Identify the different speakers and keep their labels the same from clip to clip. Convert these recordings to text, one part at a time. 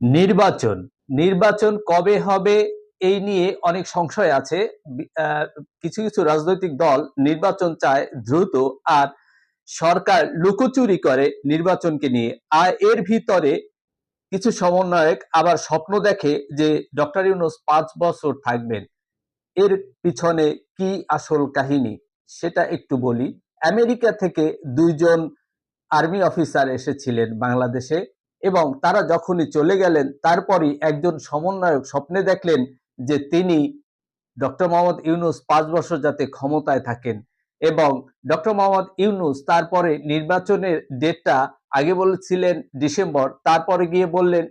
Speaker 1: নির্বাচন নির্বাচন কবে হবে এই নিয়ে অনেক সংশয় আছে। কিছু কিছু রাজনৈতিক দল নির্বাচন চায় দ্রুত, আর সরকার লুকোচুরি করে নির্বাচনকে নিয়ে। আর এর ভিতরে কিছু সমন্বয়ক আবার স্বপ্ন দেখে যে ডক্টর ইউনূস 5 বছর থাকবেন। এর পিছনে কি আসল কাহিনী সেটা একটু বলি। আমেরিকা থেকে 2 জন আর্মি অফিসার এসেছিলেন বাংলাদেশে, এবং তারা যখনই চলে গেলেন তারপরই একজন সমন্বয়ক স্বপ্নে দেখলেন যে তিনি ডক্টর মোহাম্মদ ইউনূস 5 বছর যাতে ক্ষমতায় থাকেন। এবং ডক্টর মোহাম্মদ ইউনূস তারপরে নির্বাচনের ডেটটা আগে বলেছিলেন ডিসেম্বর, তারপরে গিয়ে বললেন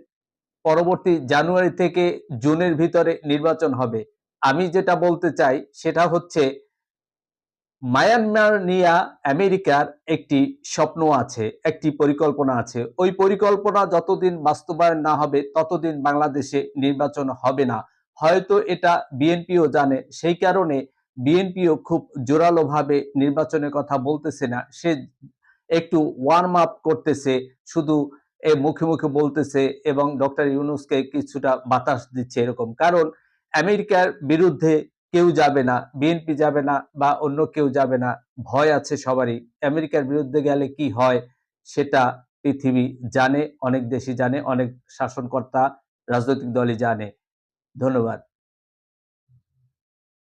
Speaker 1: পরবর্তী জানুয়ারি থেকে জুনের ভিতরে নির্বাচন হবে। আমি যেটা বলতে চাই সেটা হচ্ছে মায়ানমার নিয়ে আমেরিকার একটি স্বপ্ন আছে, একটি পরিকল্পনা আছে। ওই পরিকল্পনা যতদিন বাস্তবায়ন না হবে ততদিন বাংলাদেশে নির্বাচন হবে না। হয়তো এটা বিএনপিও জানে, সেই কারণে বিএনপিও খুব জোরালোভাবে নির্বাচনের কথা বলতেছে না। সে একটু ওয়ার্ম আপ করতেছে, শুধু মুখে মুখে বলতেছে এবং ডক্টর ইউনূসকে কিছুটা বাতাস দিচ্ছে এরকম। কারণ আমেরিকার বিরুদ্ধে কেউ যাবে না, বিএনপি যাবে না বা অন্য কেউ যাবে না। ভয় আছে সবারই। আমেরিকার বিরুদ্ধে গেলে কি হয় সেটা পৃথিবী জানে, অনেক দেশই জানে, অনেক শাসনকর্তা রাজনৈতিক দলই জানে। ধন্যবাদ।